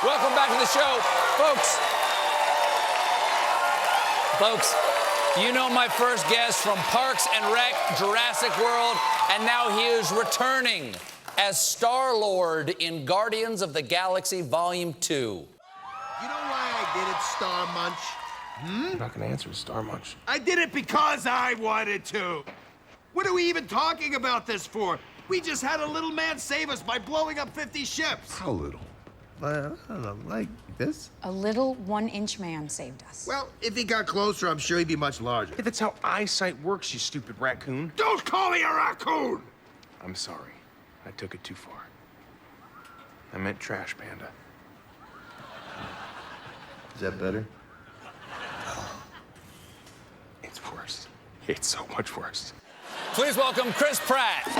Welcome back to the show, folks. Folks, you know my first guest from Parks and Rec, Jurassic World, and now he is returning as Starlord in Guardians of the Galaxy Volume 2. You know why I did it, Star Munch? I'm not gonna answer Star Munch. I did it because I wanted to. What are we even talking about this for? We just had a little man save us by blowing up 50 ships. How little? I don't know, like this? A little one-inch man saved us. Well, if he got closer, I'm sure he'd be much larger. Hey, that's how eyesight works, you stupid raccoon. Don't call me a raccoon! I'm sorry. I took it too far. I meant trash panda. Is that better? It's worse. It's so much worse. Please welcome Chris Pratt.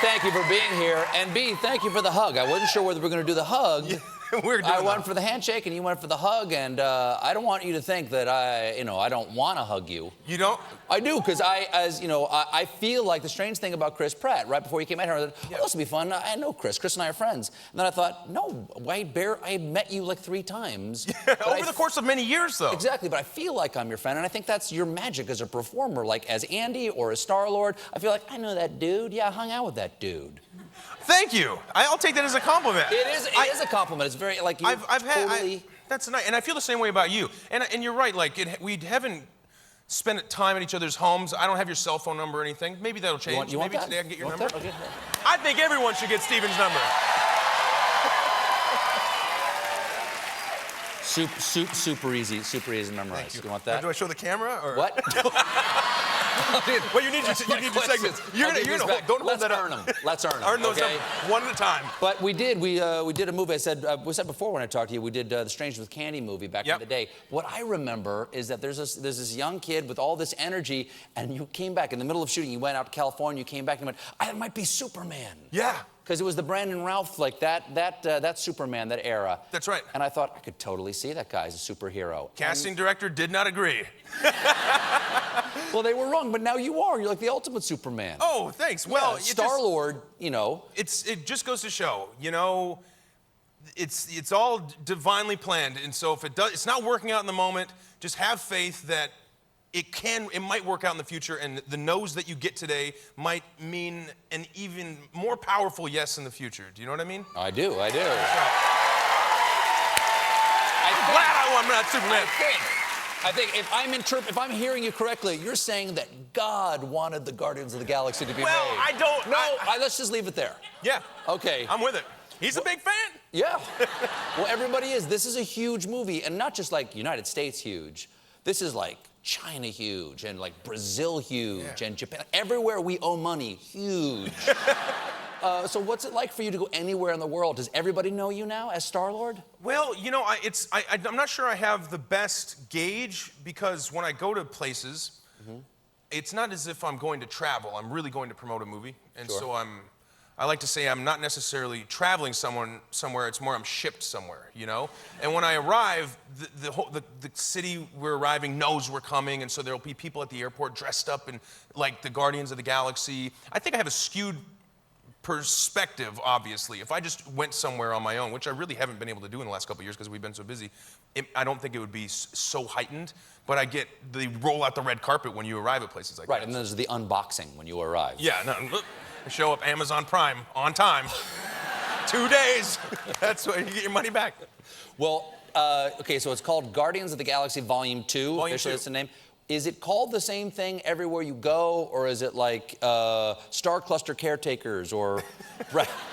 Thank you for being here, and B, thank you for the hug. I wasn't sure whether we were going to do the hug. Yeah, we're doing I went for the handshake, and you went for the hug, and I don't want you to think that I don't want to hug you. You don't? I do, because I feel like the strange thing about Chris Pratt, right before you came out here, I thought, oh, this will be fun. I know Chris. Chris and I are friends. And then I thought, no, I met you like 3 times. Over the course of many years, though. Exactly, but I feel like I'm your friend, and I think that's your magic as a performer, like as Andy or as Starlord. I feel like, I know that dude. Yeah, I hung out with that dude. Thank you. I'll take that as a compliment. It is a compliment. It's very, like, you're totally... That's nice, and I feel the same way about you. And you're right, like, we haven't spent time at each other's homes. I don't have your cell phone number or anything. Maybe that'll change. You want Maybe that? today I can get your number. Okay. I think everyone should get Stephen's number. Super easy to memorize. You want that? Do I show the camera or What? Well, you need your segments. You're gonna don't hold that up. Let's earn them. Earn those up one at a time. But we did a movie. We said before when I talked to you, we did the Strangers with Candy movie back in the day. What I remember is that there's this young kid with all this energy, and you came back in the middle of shooting. You went out to California. You came back and went, I might be Superman. Yeah. Because it was the Brandon Routh, like that Superman, that era. That's right. And I thought, I could totally see that guy as a superhero. Casting director did not agree. Well, they were wrong, but now you are. You're like the ultimate Superman. Oh, thanks. Well, Starlord, It just goes to show, it's all divinely planned, and so if it's not working out in the moment, just have faith that it might work out in the future, and the no's that you get today might mean an even more powerful yes in the future. Do you know what I mean? I do. That's right. I'm glad I'm not Superman. I think if I'm hearing you correctly, you're saying that God wanted the Guardians of the Galaxy to be made. Well, I don't. No, let's just leave it there. Yeah. Okay. I'm with it. He's a big fan. Yeah. Well, everybody is. This is a huge movie, and not just like United States huge. This is like China huge, and like Brazil huge, and Japan. Everywhere we owe money, huge. So what's it like for you to go anywhere in the world? Does everybody know you now as Starlord? Well, I'm not sure I have the best gauge, because when I go to places, it's not as if I'm going to travel. I'm really going to promote a movie, and so I like to say I'm not necessarily traveling somewhere. It's more I'm shipped somewhere, And when I arrive, the city we're arriving knows we're coming, and so there'll be people at the airport dressed up in like the Guardians of the Galaxy. I think I have a skewed perspective, obviously. If I just went somewhere on my own, which I really haven't been able to do in the last couple of years because we've been so busy, I don't think it would be so heightened, but they roll out the red carpet when you arrive at places like that. Right, and there's the unboxing when you arrive. Yeah, show up Amazon Prime on time. 2 days. That's when you get your money back. Well, okay, so it's called Guardians of the Galaxy Volume 2. Officially, that's the name. Is it called the same thing everywhere you go, or is it like Star Cluster Caretakers or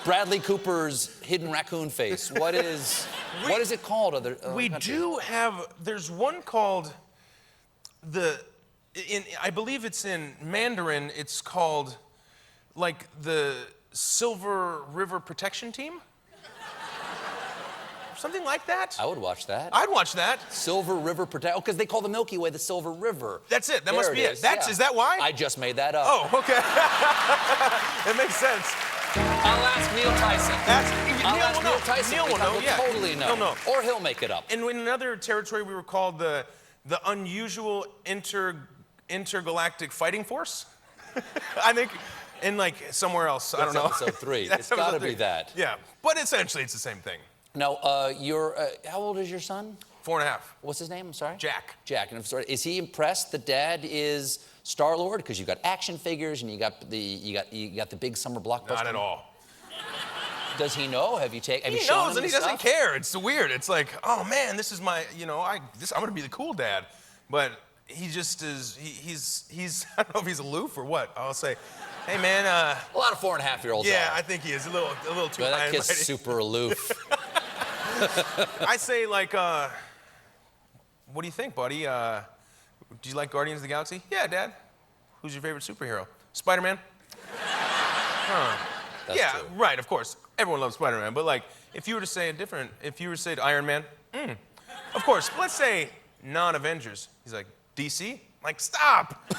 Bradley Cooper's Hidden Raccoon Face? What is it called? There's one called I believe it's in Mandarin. It's called like the Silver River Protection Team. something like that. I would watch that. I'd watch that. Silver River Protection. Oh, because they call the Milky Way the Silver River. That's it. That There must be it. is. That's Yeah. Is that why? I just made that up. Oh, okay. It makes sense. I'll ask Neil Tyson. I'll ask Neil Tyson. Neil will because know. he'll Yeah. totally know. He'll know. Or he'll make it up. And in another territory, we were called the unusual intergalactic fighting force. I think, in like somewhere else. I don't know. Episode 3. That's It's got to episode be 3. that. Yeah, but essentially it's the same thing. Now, how old is your son? 4.5. What's his name? I'm sorry. Jack. Jack. And is he impressed that Dad is Starlord? Because you've got action figures and you got the big summer blockbuster. Not at all. Does he know? Have you shown him He knows, and the he doesn't stuff? care. It's weird. It's like, oh man, this is my, I'm gonna be the cool dad. But he just is. He's. I don't know if he's aloof or what. I'll say, hey man. A lot of 4.5-year-olds Yeah, are. I think he is a little too But high that and kid's mighty. super aloof. I say like, what do you think, buddy? Do you like Guardians of the Galaxy? Yeah, Dad. Who's your favorite superhero? Spider-Man. That's yeah, true. right. Of course, everyone loves Spider-Man. But like, if you were to say Iron Man, of course. Let's say non-Avengers. He's like, DC. Like, stop.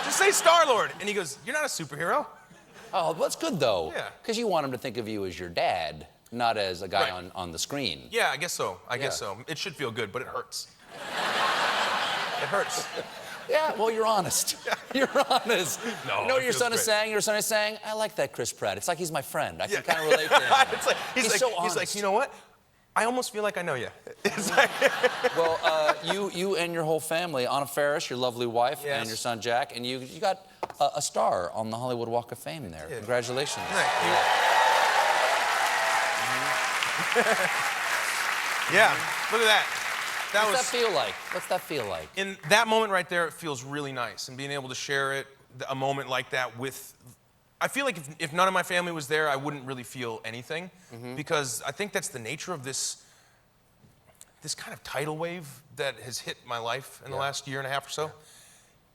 Just say Starlord. And he goes, you're not a superhero. Oh, that's good though. Yeah. Because you want him to think of you as your dad, not as a guy Right. on the screen. Yeah, I guess so. I guess Yeah. so. It should feel good, but it hurts. It hurts. Yeah, well, you're honest. You're honest. No, you know what it your feels son is great. saying? Your son is saying, I like that Chris Pratt. It's like he's my friend. I Yeah. can kind of relate to him. It's like, he's so honest. he's like, you know what? I almost feel like I know you. It's like, Well, you and your whole family, Anna Faris, your lovely wife, Yes. and your son Jack, and you got a star on the Hollywood Walk of Fame there. Yeah. Congratulations. Thank you. Yeah, look at that. What's that feel like? What's that feel like? In that moment right there, it feels really nice. And being able to share it, a moment like that with, I feel like if none of my family was there, I wouldn't really feel anything. Because I think that's the nature of this kind of tidal wave that has hit my life in the last year and a half or so.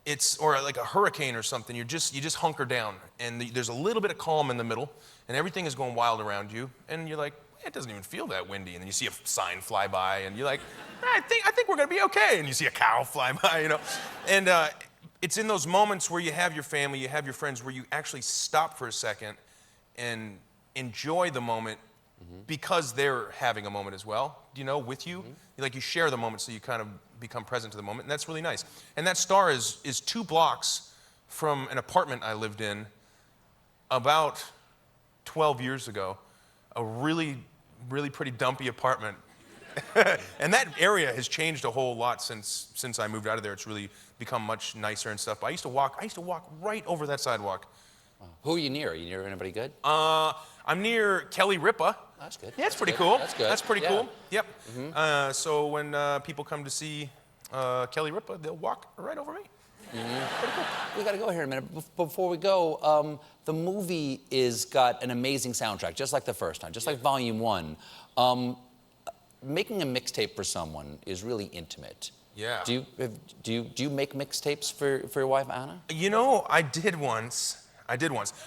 It's, or like a hurricane or something, you just hunker down. And there's a little bit of calm in the middle, and everything is going wild around you. And you're like, it doesn't even feel that windy. And then you see a sign fly by, and you're like, I think we're gonna be okay. And you see a cow fly by, And it's in those moments where you have your family, you have your friends, where you actually stop for a second and enjoy the moment because they're having a moment as well, with you. Like you share the moment, so you kind of become present to the moment, and that's really nice. And that star is 2 blocks from an apartment I lived in about 12 years ago, a really, really pretty dumpy apartment. And that area has changed a whole lot since I moved out of there. It's really become much nicer and stuff. But I used to walk right over that sidewalk. Who are you near? Are you near anybody good? I'm near Kelly Ripa. That's good. Yeah, it's pretty cool. That's good. That's pretty Yeah. cool. Yep. So when people come to see Kelly Ripa, they'll walk right over me. We got to go here in a minute. Before we go, the movie is got an amazing soundtrack, just like the first time, just like Volume 1. Making a mixtape for someone is really intimate. Yeah. Do you make mixtapes for your wife Anna? I did once.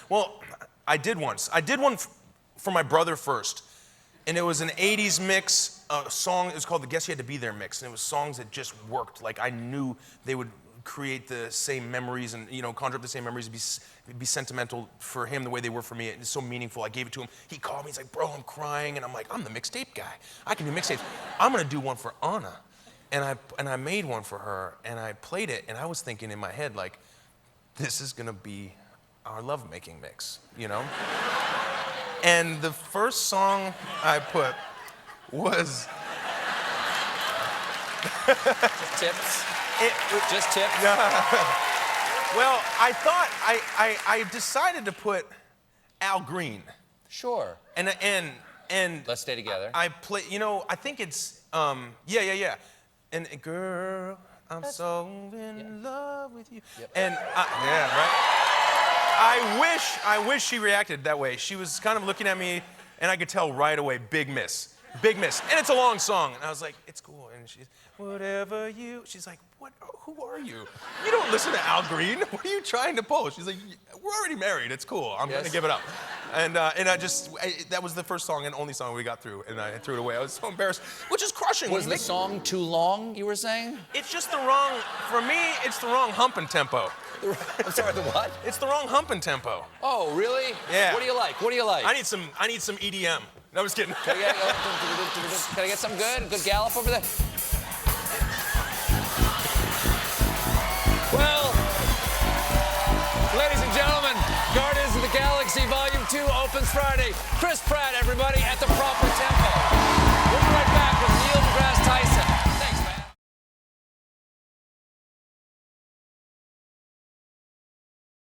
Well, I did once. I did one for my brother first. And it was an 80s mix, a song. It was called the Guess You Had to Be There mix. And it was songs that just worked. Like I knew they would create the same memories and, conjure up the same memories and be sentimental for him the way they were for me. It's so meaningful. I gave it to him. He called me. He's like, bro, I'm crying. And I'm like, I'm the mixtape guy. I can do mixtapes. I'm going to do one for Anna. And I made one for her. And I played it. And I was thinking in my head, like, this is going to be our lovemaking mix, And the first song I put was... Tips? Just tips? Well, I thought, I decided to put Al Green. Sure. And Let's stay together. I play, I think it's, yeah. And girl, I'm so in love with you. Yep. And, yeah, right? I wish she reacted that way. She was kind of looking at me, and I could tell right away, big miss. And it's a long song. And I was like, it's cool. And she's, she's like, who are you? You don't listen to Al Green. What are you trying to pull? She's like, we're already married. It's cool. I'm going to give it up. And that was the first song and only song we got through, and I threw it away. I was so embarrassed, which is crushing. Was the song too long, you were saying? It's just the wrong, for me, it's the wrong humping tempo. I'm sorry, the what? It's the wrong humping tempo. Oh, really? Yeah. What do you like? What do you like? I need some EDM. No, I was kidding. Can I get some good gallop over there? Well, ladies and gentlemen, Guardians of the Galaxy Volume 2 opens Friday. Chris Pratt, everybody, at the proper